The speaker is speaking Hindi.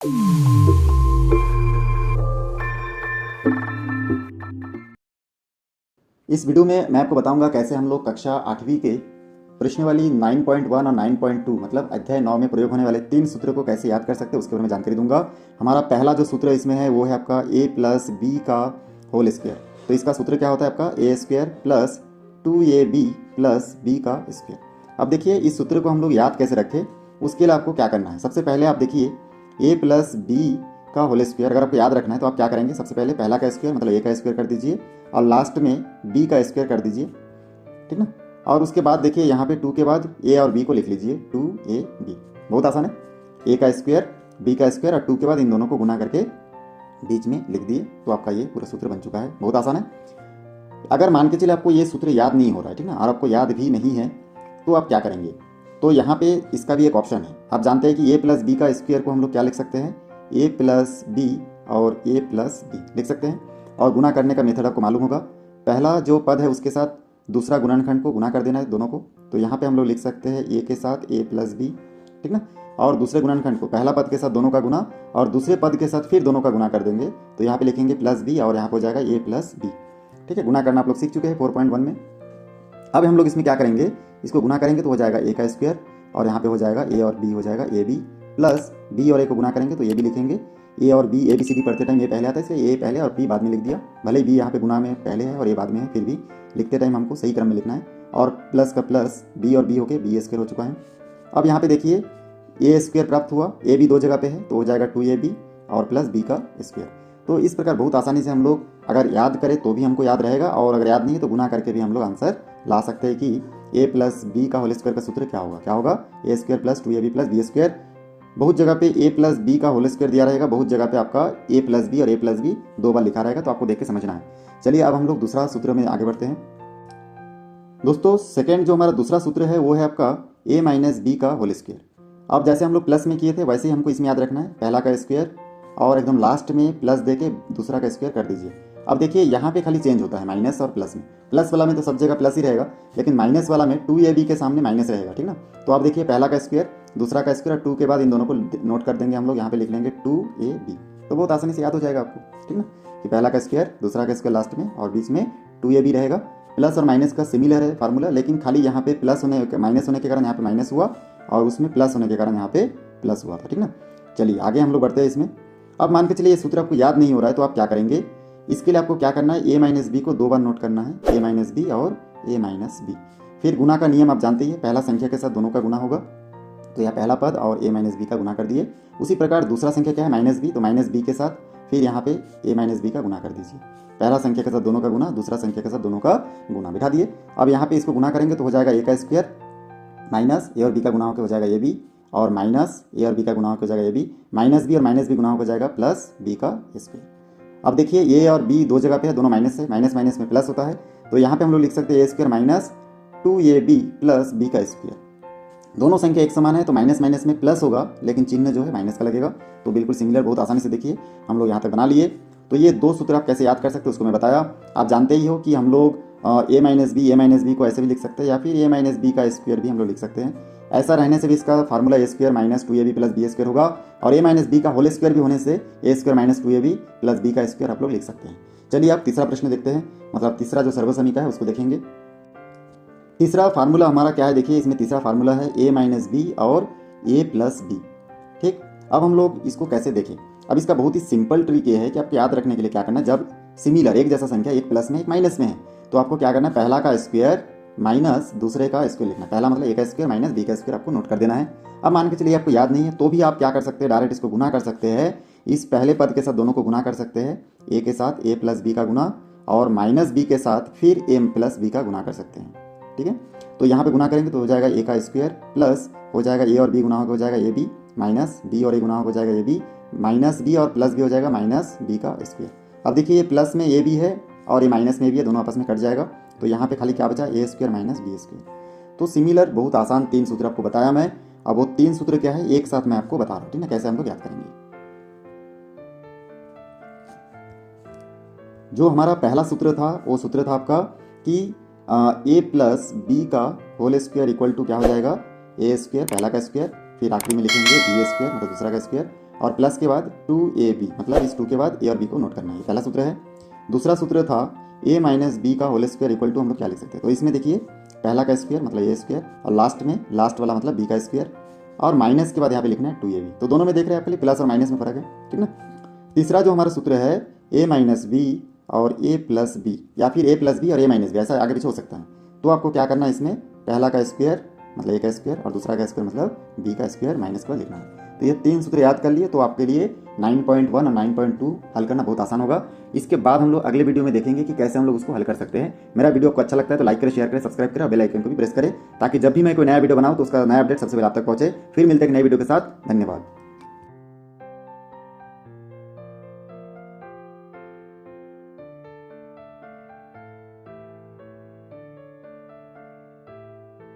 इस वीडियो में मैं आपको बताऊंगा कैसे हम लोग कक्षा 8वीं के प्रश्नावली 9.1 और 9.2 मतलब अध्याय 9 में प्रयोग होने वाले 3 सूत्रों को कैसे याद कर सकते हैं उसके बारे में जानकारी दूंगा। हमारा पहला जो सूत्र इसमें है वो है आपका a प्लस बी का होल स्क्वायर। तो इसका सूत्र क्या होता है आपका A square plus 2ab plus B का स्क्वायर। अब देखिए इस सूत्र को हम लोग याद कैसे रखें, उसके लिए आपको क्या करना है। सबसे पहले आप देखिए a प्लस बी का होल स्क्वायर अगर आपको याद रखना है तो आप क्या करेंगे, सबसे पहले पहला का स्क्वायर मतलब a का स्क्वायर कर दीजिए और लास्ट में b का स्क्वायर कर दीजिए, ठीक ना। और उसके बाद देखिए यहाँ पे 2 के बाद a और b को लिख लीजिए 2ab। बहुत आसान है, a का स्क्वायर b का स्क्वायर और 2 के बाद इन दोनों को गुना करके बीच में लिख दिए तो आपका ये पूरा सूत्र बन चुका है। बहुत आसान है। अगर मान के चलिए आपको ये सूत्र याद नहीं हो रहा है, ठीक ना, और आपको याद भी नहीं है तो आप क्या करेंगे, तो यहाँ पे इसका भी एक ऑप्शन है। आप जानते हैं कि a प्लस बी का स्क्वायर को हम लोग क्या लिख सकते हैं, a प्लस बी और a प्लस बी लिख सकते हैं। और गुना करने का मेथड आपको मालूम होगा, पहला जो पद है उसके साथ दूसरा गुणनखंड को गुना कर देना है दोनों को। तो यहाँ पे हम लोग लिख सकते हैं a के साथ a प्लस बी, ठीक ना, और दूसरे गुणनखंड को पहला पद के साथ दोनों का गुना और दूसरे पद के साथ फिर दोनों का गुना कर देंगे। तो यहाँ पे लिखेंगे प्लस बी और यहाँ पे हो जाएगा a प्लस बी, ठीक है। गुना करना आप लोग सीख चुके हैं 4.1 में। अब हम लोग इसमें क्या करेंगे, इसको गुना करेंगे तो हो जाएगा a का स्क्वायर और यहाँ पे हो जाएगा a और b हो जाएगा ए बी प्लस b और a को गुना करेंगे तो ये भी लिखेंगे a और b। A B C D पढ़ते टाइम ये पहले आता है इसलिए a पहले और b बाद में लिख दिया। भले ही b यहाँ पे गुना में पहले है और a बाद में है, फिर भी लिखते टाइम हमको सही क्रम में लिखना है। और प्लस का प्लस b और b होके b स्क्वायर हो चुका है। अब यहाँ पे देखिए a स्क्वायर प्राप्त हुआ, a भी दो जगह पे है तो हो जाएगा 2ab और प्लस b का स्क्वायर। तो इस प्रकार बहुत आसानी से हम लोग अगर याद करें तो भी हमको याद रहेगा और अगर याद नहीं है तो गुना करके भी हम लोग आंसर ला सकते हैं कि a प्लस बी का होल स्क्वायर का सूत्र क्या होगा, क्या होगा a square plus 2ab plus B square. बहुत जगह पे a प्लस बी का होल स्क्वायर दिया रहेगा, बहुत जगह पे आपका a प्लस बी और a प्लस बी दो बार लिखा रहेगा, तो आपको देख के समझना है। चलिए अब हम लोग दूसरा सूत्र में आगे बढ़ते हैं। दोस्तों सेकेंड जो हमारा दूसरा सूत्र है वो है आपका a माइनस बी का होल स्क्वायर। अब जैसे हम लोग प्लस में किए थे वैसे ही हमको इसमें याद रखना है, पहला का स्क्वायर और एकदम लास्ट में प्लस दे के दूसरा का स्क्वायर कर दीजिए। अब देखिए यहाँ पे खाली चेंज होता है माइनस और प्लस में। प्लस वाला में तो सब जगह प्लस ही रहेगा, लेकिन माइनस वाला में 2ab के सामने माइनस रहेगा, ठीक ना। तो आप देखिए पहला का स्क्वायर दूसरा का स्क्वायर और 2 के बाद इन दोनों को नोट कर देंगे हम लोग, यहाँ पे लिख लेंगे 2ab। तो बहुत आसानी से याद हो जाएगा आपको, ठीक ना, कि पहला का स्क्वायर दूसरा का स्क्वायर लास्ट में और बीच में 2ab रहेगा। प्लस और माइनस का सिमिलर है फार्मूला, लेकिन खाली यहाँ पे प्लस होने माइनस होने के कारण यहाँ पे माइनस हुआ और उसमें प्लस होने के कारण यहाँ पे प्लस हुआ था, ठीक ना। चलिए आगे हम लोग बढ़ते हैं इसमें। अब मान के चलिए ये सूत्र आपको याद नहीं हो रहा है तो आप क्या करेंगे, इसके लिए आपको क्या करना है, a माइनस बी को दो बार नोट करना है, a माइनस बी और a माइनस बी। फिर गुना का नियम आप जानते ही, पहला संख्या के साथ दोनों का गुना होगा तो यह पहला पद और a माइनस बी का गुना कर दिए। उसी प्रकार दूसरा संख्या क्या है माइनस बी, तो माइनस बी के साथ फिर यहाँ पे a माइनस बी का गुना कर दीजिए। पहला संख्या के साथ दोनों का गुना, दूसरा संख्या के साथ दोनों का गुना बिठा दिए। अब यहाँ पे इसको गुना करेंगे तो हो जाएगा a का स्क्वायर माइनस a और b का गुना होकर हो जाएगा ए बी और माइनस a और b का गुना होकर हो जाएगा ए बी, माइनस बी और माइनस बी गुना होकर जाएगा प्लस b का स्क्वायर। अब देखिए a और b दो जगह पे है, दोनों माइनस है, माइनस माइनस में प्लस होता है, तो यहाँ पे हम लोग लिख सकते हैं a square minus 2ab plus b का स्क्वायर। दोनों संख्या एक समान है तो माइनस माइनस में प्लस होगा, लेकिन चिन्ह जो है माइनस का लगेगा। तो बिल्कुल सिमिलर, बहुत आसानी से देखिए हम लोग यहाँ तक बना लिए। तो ये दो सूत्र आप कैसे याद कर सकते हो उसको मैं बताया। आप जानते ही हो कि हम लोग a माइनस बी को ऐसे भी लिख सकते हैं या फिर a माइनस बी का स्क्वायर भी हम लोग लिख सकते हैं। ऐसा रहने से भी इसका formula a square minus 2ab plus B square होगा और a माइनस बी का होल स्क्वायर भी होने से a square minus 2ab plus B का स्क्वायर आप लोग लिख सकते हैं। चलिए आप तीसरा प्रश्न देखते हैं, मतलब तीसरा जो सर्वसमीका है उसको देखेंगे। तीसरा फार्मूला हमारा क्या है, देखिए इसमें तीसरा फार्मूला है a माइनस बी और a प्लस बी, ठीक। अब हम लोग इसको कैसे देखें, अब इसका बहुत ही सिंपल ट्रिक ये है कि आपको याद रखने के लिए क्या करना है, जब सिमिलर एक जैसा संख्या एक प्लस में एक माइनस में है तो आपको क्या करना है, पहला का स्क्वायर माइनस दूसरे का स्क्वायर लिखना है। पहला मतलब a का स्क्वायर माइनस b का स्क्वायर आपको नोट कर देना है। अब मान के चलिए आपको याद नहीं है तो भी आप क्या कर सकते हैं, डायरेक्ट इसको गुना कर सकते हैं। इस पहले पद के साथ दोनों को गुना कर सकते हैं, a के साथ a प्लस बी का गुना और माइनस b के साथ फिर a प्लस बी का गुना कर सकते हैं, ठीक है। तो यहाँ पे गुना करेंगे तो हो जाएगा a का स्क्वायर प्लस हो जाएगा a और b गुना हो जाएगा ए बी माइनस b और a गुना हो जाएगा ए बी माइनस b और प्लस b हो जाएगा माइनस b का स्क्वायर। अब देखिए ये प्लस में a भी है और ये माइनस में भी है, दोनों आपस में कट जाएगा तो यहाँ पे खाली क्या बचा, a square minus B square. तो सिमिलर बहुत आसान 3 सूत्र आपको बताया मैं। अब वो 3 सूत्र क्या है एक साथ मैं आपको बता रहा हूँ, ठीक है, कैसे हम लोग याद करेंगे। जो हमारा पहला सूत्र था वो सूत्र था आपका कि a प्लस बी का होल स्क्वायर इक्वल टू क्या हो जाएगा, a स्क्वायर पहला का स्क्वायर, फिर आखिरी में लिखेंगे बी स्क्वायर मतलब दूसरा का स्क्वायर और प्लस के बाद 2ab, मतलब इस 2 के बाद a और b को नोट करना है। पहला सूत्र है। दूसरा सूत्र था a माइनस बी का होल स्क्वायर इक्वल टू हम लोग क्या लिख सकते हैं, तो इसमें देखिए पहला का स्क्वायर मतलब a स्क्वायर और लास्ट में लास्ट वाला मतलब b का स्क्वायर और माइनस के बाद यहाँ पे लिखना है 2ab। तो दोनों में देख रहे हैं आपके लिए प्लस और माइनस में फर्क है, ठीक ना। तीसरा जो हमारा सूत्र है a माइनस बी और a प्लस बी, या फिर a प्लस बी और a माइनस बी, ऐसा आगे पीछे हो सकता है। तो आपको क्या करना है, इसमें पहला का स्क्वायर मतलब a का स्क्वायर और दूसरा का स्क्वायर मतलब b का स्क्वायर माइनस का लिखना है। तो ये 3 सूत्र याद कर लिए तो आपके लिए 9.1 और 9.2 हल करना बहुत आसान होगा। इसके बाद हम लोग अगले वीडियो में देखेंगे कि कैसे हम लोग उसको हल कर सकते हैं। मेरा वीडियो आपको अच्छा लगता है तो लाइक करें, शेयर करें, सब्सक्राइब करें और बेल आइकन को भी प्रेस करें, ताकि जब भी मैं कोई नया वीडियो बनाऊं तो उसका नया अपडेट सबसे पहले आप तक पहुंचे। फिर मिलते हैं एक नई वीडियो के साथ। धन्यवाद।